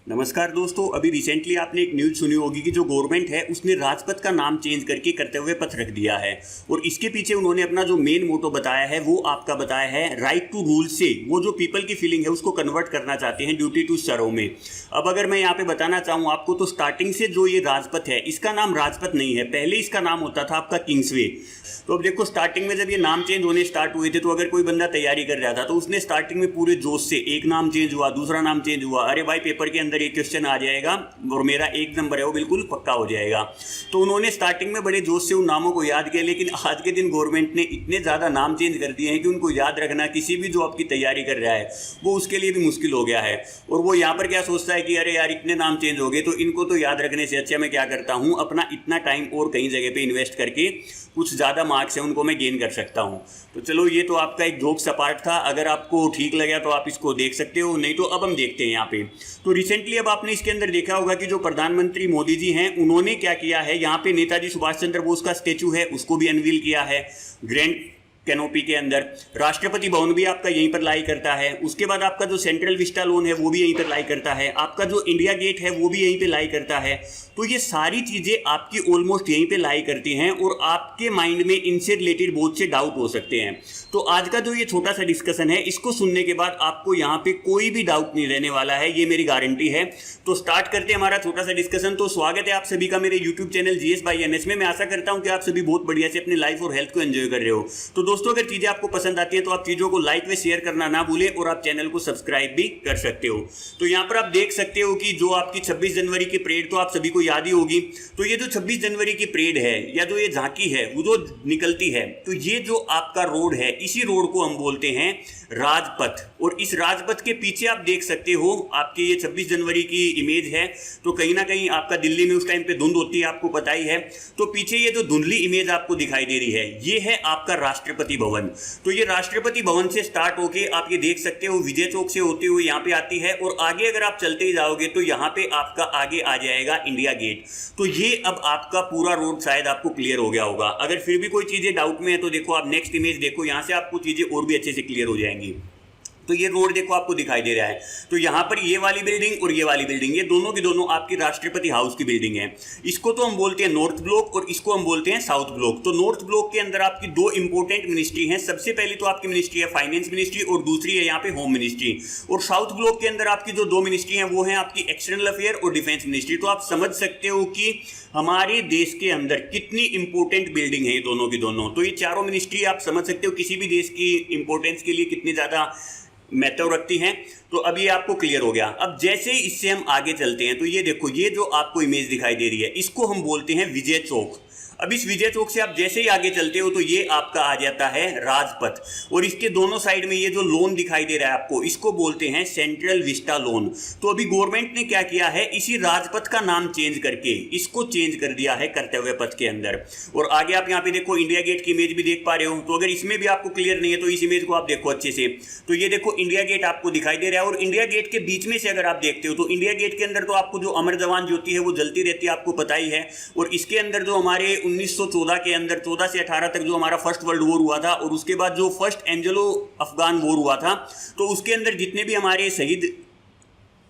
नमस्कार दोस्तों, अभी रिसेंटली आपने एक न्यूज़ सुनी होगी कि जो गवर्नमेंट है उसने राजपथ का नाम चेंज करके कर्तव्य पथ रख दिया है। और इसके पीछे उन्होंने अपना जो मेन मोटो बताया है वो आपका बताया है राइट टू रूल से वो जो पीपल की फीलिंग है उसको कन्वर्ट करना चाहते हैं ड्यूटी टू सर्व में। अब अगर मैं यहाँ पे बताना चाहूँ आपको तो स्टार्टिंग से जो ये राजपथ है इसका नाम राजपथ नहीं है, पहले इसका नाम होता था आपका किंग्सवे। तो अब देखो स्टार्टिंग में जब ये नाम चेंज होने स्टार्ट हुए थे तो अगर कोई बंदा तैयारी कर रहा था तो उसने स्टार्टिंग में पूरे जोश से एक नाम चेंज हुआ, दूसरा नाम चेंज हुआ, अरे भाई पेपर के अंदर एक क्वेश्चन आ जाएगा और मेरा एक नंबर है वो बिल्कुल पक्का हो जाएगा। तो उन्होंने स्टार्टिंग में बड़े जोश से उन नामों को याद किया, लेकिन आज के दिन गवर्नमेंट ने इतने ज़्यादा नाम चेंज कर दिए हैं कि उनको याद रखना किसी भी जो आपकी तैयारी कर रहा है वो उसके लिए भी मुश्किल हो गया है। और वो यहाँ पर क्या सोचता है कि अरे यार इतने नाम चेंज हो गए तो इनको तो याद रखने से अच्छा मैं क्या करता हूँ अपना इतना टाइम और कहीं जगह पे इन्वेस्ट करके कुछ ज़्यादा मार्क्स है उनको मैं गेन कर सकता हूँ। तो चलो ये तो आपका एक जोक सपाट था, अगर आपको ठीक लगा तो आप इसको देख सकते हो, नहीं तो अब हम देखते हैं यहाँ पे। तो रिसेंटली अब आपने इसके अंदर देखा होगा कि जो प्रधानमंत्री मोदी जी हैं उन्होंने क्या किया है, यहाँ पे नेताजी सुभाष चंद्र बोस का स्टेचू है उसको भी अनवील किया है ग्रैंड कैनोपी के अंदर। राष्ट्रपति भवन भी आपका यहीं पर लाई करता है। उसके बाद आपका जो सेंट्रल विस्टा लॉन है वो भी यहीं पर लाई करता है। आपका जो इंडिया गेट है वो भी यहीं पे लाई करता है। तो ये सारी चीज़ें आपकी ऑलमोस्ट यहीं पे लाई करती हैं और आपके माइंड में इनसे रिलेटेड बहुत से डाउट हो सकते हैं। तो आज का जो ये छोटा सा डिस्कशन है इसको सुनने के बाद आपको यहाँ पे कोई भी डाउट नहीं रहने वाला है, ये मेरी गारंटी है। तो स्टार्ट करते हैं हमारा छोटा सा डिस्कशन। तो स्वागत है आप सभी का मेरे YouTube channel GS bye NS में। मैं आशा करता हूँ कि आप सभी बहुत बढ़िया से अपनी लाइफ और हेल्थ को एंजॉय कर रहे हो। तो दोस्तों अगर चीज़ें आपको पसंद आती हैं तो आप चीज़ों को लाइक व शेयर करना ना भूलें और आप चैनल को सब्सक्राइब भी कर सकते हो। तो यहाँ पर आप देख सकते हो कि जो आपकी 26 जनवरी की परेड तो आप सभी को याद ही होगी। तो ये जो 26 जनवरी की परेड है या जो ये झांकी है वो जो निकलती है तो ये जो आपका रोड है इसी रोड को हम बोलते हैं राजपथ। और इस राजपथ के पीछे आप देख सकते हो आपके ये 26 जनवरी की इमेज है। तो कहीं ना कहीं आपका दिल्ली में उस टाइम पे धुंध होती है, आपको पता ही है। तो पीछे ये जो धुंधली इमेज आपको दिखाई दे रही है ये है आपका राष्ट्रपति भवन। तो ये राष्ट्रपति भवन से स्टार्ट होके आप ये देख सकते हो विजय चौक से होते हुए यहाँ पे आती है और आगे अगर आप चलते ही जाओगे तो यहाँ पे आपका आगे आ जाएगा इंडिया गेट। तो ये अब आपका पूरा रोड शायद आपको क्लियर हो गया होगा। अगर फिर भी कोई चीजें डाउट में है तो देखो आप नेक्स्ट इमेज देखो, यहाँ से आपको चीजें और भी अच्छे से क्लियर हो जाएंगी। तो ये रोड देखो आपको दिखाई दे रहा है। तो यहाँ पर ये वाली बिल्डिंग और ये वाली बिल्डिंग, ये दोनों की दोनों आपकी राष्ट्रपति हाउस की बिल्डिंग है। इसको तो हम बोलते हैं नॉर्थ ब्लॉक और इसको हम बोलते हैं साउथ ब्लॉक। तो नॉर्थ ब्लॉक के अंदर आपकी दो इंपॉर्टेंट मिनिस्ट्री हैं। सबसे पहली तो आपकी मिनिस्ट्री है फाइनेंस मिनिस्ट्री और दूसरी है यहाँ पे होम मिनिस्ट्री। और साउथ ब्लॉक के अंदर आपकी जो दो मिनिस्ट्री हैं वो है आपकी एक्सटर्नल अफेयर और डिफेंस मिनिस्ट्री। तो आप समझ सकते हो कि हमारे देश के अंदर कितनी इंपॉर्टेंट बिल्डिंग है ये दोनों की दोनों। तो ये चारों मिनिस्ट्री आप समझ सकते हो किसी भी देश की इंपॉर्टेंस के लिए कितनी ज्यादा महत्व रखती हैं। तो अब ये आपको क्लियर हो गया। अब जैसे ही इससे हम आगे चलते हैं तो ये देखो ये जो आपको इमेज दिखाई दे रही है इसको हम बोलते हैं विजय चौक। अब इस विजय चौक से आप जैसे ही आगे चलते हो तो ये आपका आ जाता है राजपथ और इसके दोनों साइड में ये जो लोन दिखाई दे रहा है आपको इसको बोलते हैं सेंट्रल विस्टा लोन। तो अभी गवर्नमेंट ने क्या किया है इसी राजपथ का नाम चेंज करके इसको चेंज कर दिया है कर्तव्य पथ के अंदर। और आगे आप यहाँ पे देखो इंडिया गेट की इमेज भी देख पा रहे हो। तो अगर इसमें भी आपको क्लियर नहीं है तो इस इमेज को आप देखो अच्छे से। तो ये देखो इंडिया गेट आपको दिखाई दे रहा है और इंडिया गेट के बीच में से अगर आप देखते हो तो इंडिया गेट के अंदर तो आपको जो अमर जवान ज्योति है वो जलती रहती है, आपको पता ही है। और इसके अंदर जो हमारे 1914 के अंदर 14 से 18 तक जो हमारा फर्स्ट वर्ल्ड वॉर हुआ था और उसके बाद जो फर्स्ट एंग्लो अफगान वॉर हुआ था तो उसके अंदर जितने भी हमारे शहीद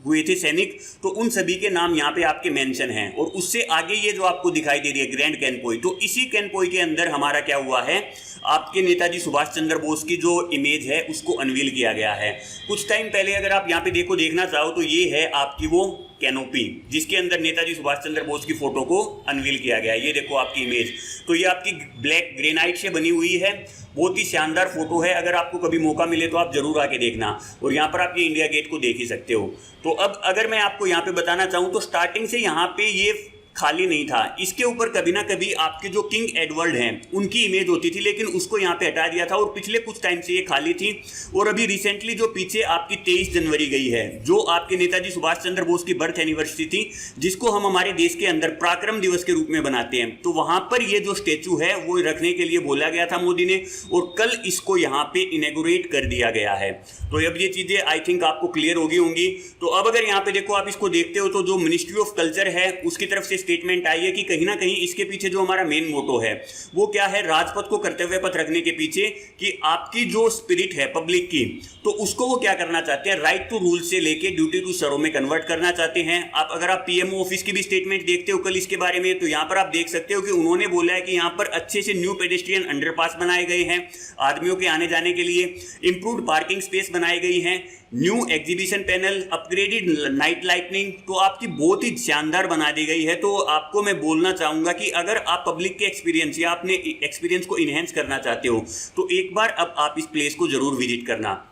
हुए थे सैनिक तो उन सभी के नाम यहाँ पे आपके मेंशन हैं। और उससे आगे ये जो आपको दिखाई दे रही है ग्रैंड कैनपोई, तो इसी कैनपोई के अंदर हमारा क्या हुआ है आपके नेताजी सुभाष चंद्र बोस की जो इमेज है उसको अनवील किया गया है। कुछ टाइम पहले अगर आप यहाँ पे देखना चाहो तो ये है आपकी वो कैनोपी जिसके अंदर नेताजी सुभाष चंद्र बोस की फोटो को अनवील किया गया है। ये देखो आपकी इमेज, तो ये आपकी ब्लैक ग्रेनाइट से बनी हुई है, बहुत ही शानदार फोटो है। अगर आपको कभी मौका मिले तो आप जरूर आके देखना। और यहाँ पर आप ये इंडिया गेट को देख ही सकते हो। तो अब अगर मैं आपको यहाँ पे बताना चाहूँ तो स्टार्टिंग से यहाँ पे ये खाली नहीं था, इसके ऊपर कभी ना कभी आपके जो किंग एडवर्ड हैं उनकी इमेज होती थी, लेकिन उसको यहाँ पे हटा दिया था और पिछले कुछ टाइम से ये खाली थी। और अभी रिसेंटली जो पीछे आपकी 23 जनवरी गई है जो आपके नेताजी सुभाष चंद्र बोस की बर्थ एनिवर्सरी थी जिसको हम हमारे देश के अंदर पराक्रम दिवस के रूप में बनाते हैं, तो वहां पर ये जो स्टेचू है वो रखने के लिए बोला गया था मोदी ने और कल इसको यहाँ पे इनेगोरेट कर दिया गया है। तो अब ये चीजें आई थिंक आपको क्लियर होगी होंगी। तो अब अगर यहाँ पे देखो आप इसको देखते हो तो जो मिनिस्ट्री ऑफ कल्चर है उसकी तरफ से स्टेटमेंट आई है कि कहीं ना कहीं इसके पीछे जो हमारा मेन मोटो है वो क्या है, राजपथ को कर्तव्य पथ रखने के पीछे कि आपकी जो स्पिरिट है पब्लिक की, तो उसको वो क्या करना चाहते हैं, राइट टू रूल से लेके ड्यूटी टू सर्व में कन्वर्ट करना चाहते हैं। आप अगर आप पीएमओ ऑफिस की भी स्टेटमेंट देखते हो कल इसके बारे में, तो यहां पर आप देख सकते हो कि उन्होंने बोला है कि यहां पर अच्छे से न्यू पेडेस्ट्रियन अंडरपास बनाए गए हैं आदमियों के आने जाने के लिए, इंप्रूव्ड पार्किंग स्पेस बनाई गई है, new exhibition panel, upgraded night lightning, तो आपकी बहुत ही शानदार बना दी गई है। तो आपको मैं बोलना चाहूंगा कि अगर आप पब्लिक के एक्सपीरियंस या अपने एक्सपीरियंस को इनहेंस करना चाहते हो तो एक बार अब आप इस प्लेस को जरूर विजिट करना।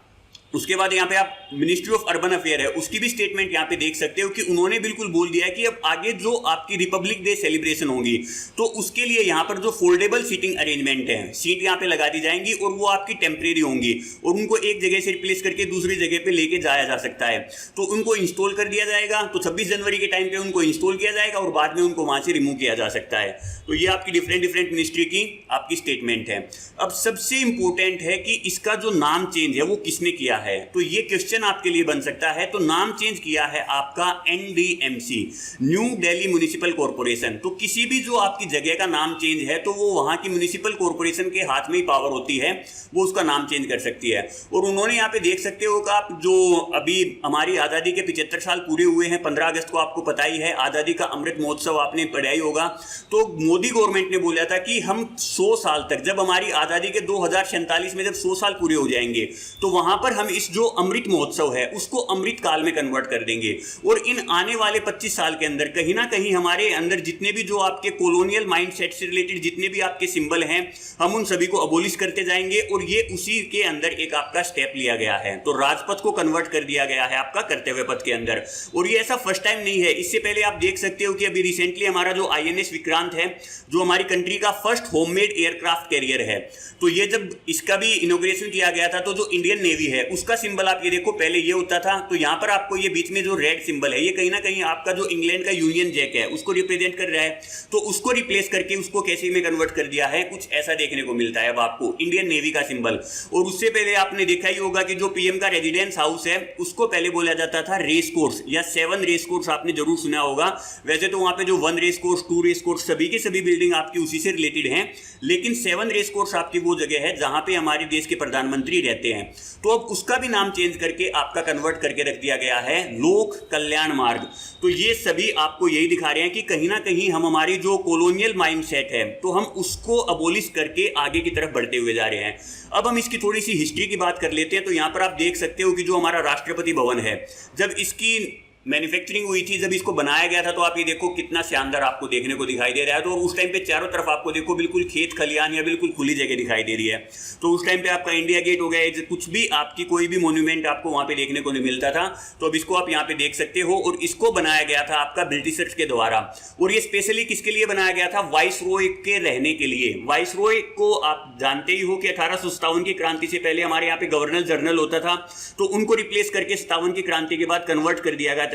उसके बाद यहाँ पे आप मिनिस्ट्री ऑफ अर्बन अफेयर है उसकी भी स्टेटमेंट यहाँ पे देख सकते हो कि उन्होंने बिल्कुल बोल दिया है कि अब आगे जो आपकी रिपब्लिक डे सेलिब्रेशन होगी तो उसके लिए यहाँ पर जो फोल्डेबल सीटिंग अरेंजमेंट है, सीट यहाँ पे लगा दी जाएंगी और वो आपकी टेम्परेरी होंगी और उनको एक जगह से रिप्लेस करके दूसरी जगह पे लेके जाया जा सकता है। तो उनको इंस्टॉल कर दिया जाएगा, तो 26 जनवरी के टाइम पे उनको इंस्टॉल किया जाएगा और बाद में उनको वहां से रिमूव किया जा सकता है। तो ये आपकी डिफरेंट मिनिस्ट्री की आपकी स्टेटमेंट है। अब सबसे इंपॉर्टेंट है कि इसका जो नाम चेंज है वो किसने किया है, तो ये क्वेश्चन आपके लिए बन सकता है। तो नाम चेंज किया है आपका NDMC, new Delhi municipal corporation. तो किसी भी जो आपकी जगह का नाम चेंज है तो वो वहां की म्युनिसिपल कॉर्पोरेशन के हाथ में ही पावर होती है, वो उसका नाम चेंज कर सकती है। और उन्होंने यहाँ पे देख सकते हो कि आप जो अभी हमारी आजादी के 75 साल पूरे हुए हैं, 15 अगस्त को आपको पता ही है आजादी का अमृत महोत्सव आपने पढ़ा ही होगा। तो मोदी गवर्नमेंट ने बोला था कि हम 100 साल तक, जब हमारी आजादी के 2047 में जब 100 साल पूरे हो जाएंगे तो वहां पर हम इस जो अमृत महोत्सव है उसको अमृत काल में कन्वर्ट कर देंगे और इन आने वाले 25 साल के अंदर कहीं ना कहीं हमारे अंदर जितने भी जो आपके कॉलोनियल माइंडसेट से रिलेटेड जितने भी आपके सिंबल हैं हम उन सभी को अबोलिश करते जाएंगे और ये उसी के अंदर एक आपका स्टेप लिया गया है। तो राजपथ को कन्वर्ट कर दिया गया है आपका कर्तव्य पथ के अंदर। और ये ऐसा फर्स्ट टाइम नहीं है, इससे पहले आप देख सकते हो कि अभी रिसेंटली हमारा जो INS विक्रांत है जो हमारी कंट्री का फर्स्ट होममेड एयरक्राफ्ट कैरियर है, तो ये जब इसका भी इनॉग्रेशन किया गया था तो जो इंडियन नेवी है उसका सिंबल आप ये देखो पहले ये होता था, तो यहां पर आपको ये बीच में जो रेड सिंबल है ये कहीं ना कहीं आपका जो इंग्लैंड का यूनियन जैक है उसको रिप्रेजेंट कर रहा है। तो उसको रिप्लेस करके उसको कैसे में कन्वर्ट कर दिया है, कुछ ऐसा देखने को मिलता है अब आपको इंडियन नेवी का सिंबल। और उससे पहले आपने देखा ही होगा कि जो पीएम का रेजिडेंस हाउस है उसको पहले बोला जाता था रेस कोर्स या 7 रेस कोर्स, आपने जरूर सुना होगा। वैसे तो वहां पे जो 1 रेस कोर्स 2 रेस कोर्स सभी के सभी बिल्डिंग आपकी उसी से रिलेटेड हैं, लेकिन 7 रेस कोर्स आपकी वो जगह है जहां पे हमारे देश के प्रधानमंत्री रहते हैं। तो अब उसका भी नाम चेंज करके आपका कन्वर्ट करके रख दिया गया है लोक कल्याण मार्ग। तो ये सभी आपको यही दिखा रहे हैं कि कहीं ना कहीं हम हमारी जो कॉलोनियल माइंडसेट है तो हम उसको अबोलिश करके आगे की तरफ बढ़ते हुए जा रहे हैं। अब हम इसकी थोड़ी सी हिस्ट्री की बात कर लेते हैं। तो यहां पर आप देख सकते हो कि जो हमारा राष्ट्रपति भवन है जब इसकी मैन्युफैक्चरिंग हुई थी, जब इसको बनाया गया था तो आप ये देखो कितना शानदार आपको देखने को दिखाई दे रहा है। तो उस टाइम पे चारों तरफ आपको देखो बिल्कुल खेत खलियान या बिल्कुल खुली जगह दिखाई दे रही है। तो उस टाइम पे आपका इंडिया गेट हो गया, कुछ भी आपकी कोई भी मोन्यूमेंट आपको वहां पे देखने को नहीं मिलता था। तो अब इसको आप यहाँ पे देख सकते हो और इसको बनाया गया था आपका ब्रिटिशर्स के द्वारा। और ये स्पेशली किसके लिए बनाया गया था, वाइस रॉय के रहने के लिए। वाइस रॉय को आप जानते ही हो कि 1857 की क्रांति से पहले हमारे यहाँ पे गवर्नर जनरल होता था, तो उनको रिप्लेस करके 57 की क्रांति के बाद कन्वर्ट कर दिया गया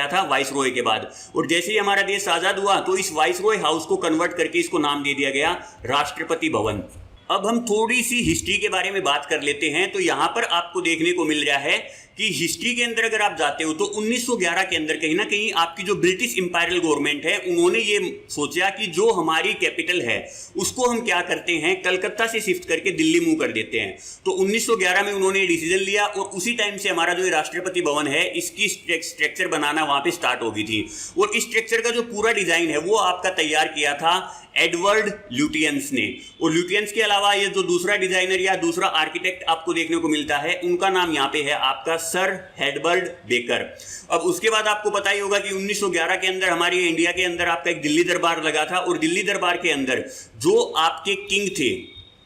था वाइस रॉय के बाद। और जैसे ही हमारा देश आजाद हुआ तो इस वाइस रॉय हाउस को कन्वर्ट करके इसको नाम दे दिया गया राष्ट्रपति भवन। अब हम थोड़ी सी हिस्ट्री के बारे में बात कर लेते हैं। तो यहां पर आपको देखने को मिल रहा है कि हिस्ट्री के अंदर अगर आप जाते हो तो 1911 के अंदर कहीं ना कहीं आपकी जो ब्रिटिश इंपायरल गवर्नमेंट है उन्होंने ये सोचा कि जो हमारी कैपिटल है उसको हम क्या करते हैं, कलकत्ता से शिफ्ट करके दिल्ली मूव कर देते हैं। तो 1911 में उन्होंने डिसीजन लिया और उसी टाइम से हमारा जो राष्ट्रपति भवन है इसकी स्ट्रक्चर बनाना वहां पे स्टार्ट हो गई थी। और इस स्ट्रक्चर का जो पूरा डिजाइन है वो आपका तैयार किया था एडवर्ड ल्यूटियंस ने। और ल्यूटियंस के अलावा ये जो दूसरा डिजाइनर या दूसरा आर्किटेक्ट आपको देखने को मिलता है उनका नाम यहाँ पे है आपका सर एडवर्ड बेकर। अब उसके बाद आपको पता ही होगा कि 1911 के अंदर हमारी इंडिया के अंदर आपका एक दिल्ली दरबार लगा था और दिल्ली दरबार के अंदर जो आपके किंग थे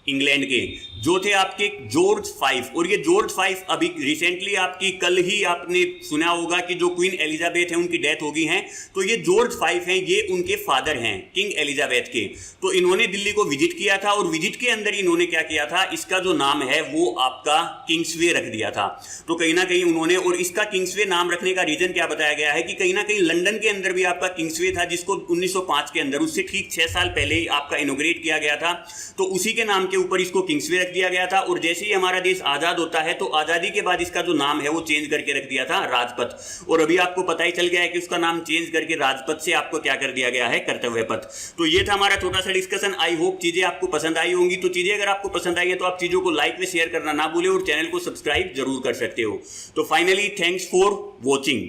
इंग्लैंड के, जो थे आपके जॉर्ज 5। और ये जॉर्ज 5 अभी रिसेंटली आपकी कल ही आपने सुना होगा कि जो क्वीन एलिजाबेथ है उनकी डेथ हो गई है। तो ये जॉर्ज 5 हैं, ये उनके फादर हैं किंग एलिजाबेथ के। तो इन्होंने दिल्ली को विजिट किया था और विजिट के अंदर इन्होंने क्या किया था, इसका जो नाम है वो आपका किंग्सवे रख दिया था। तो कहीं ना कहीं उन्होंने, और इसका किंग्सवे नाम रखने का रीजन क्या बताया गया है कि कहीं ना कहीं लंदन के अंदर भी आपका किंग्सवे था जिसको 1905 के अंदर, उससे ठीक 6 साल पहले ही आपका इनोग्रेट किया गया था। तो उसी के नाम के ऊपर इसको किंग्सवे रख रख दिया गया था, और जैसे ही हमारा देश आजाद होता है तो आजादी के बाद इसका जो नाम है वो चेंज करके रख दिया था राजपथ, और अभी आपको पता ही चल गया है कि उसका नाम चेंज करके राजपथ से आपको क्या कर दिया गया है, कर्तव्य पथ। तो ये था हमारा छोटा सा डिस्कशन। आई होप चीजें आपको पसंद आई होंगी। तो चीजें अगर आपको पसंद आई है तो आप चीजों को लाइक व शेयर करना ना भूलें, और चैनल को सब्सक्राइब जरूर कर सकते हो। तो फाइनली थैंक्स फॉर वॉचिंग।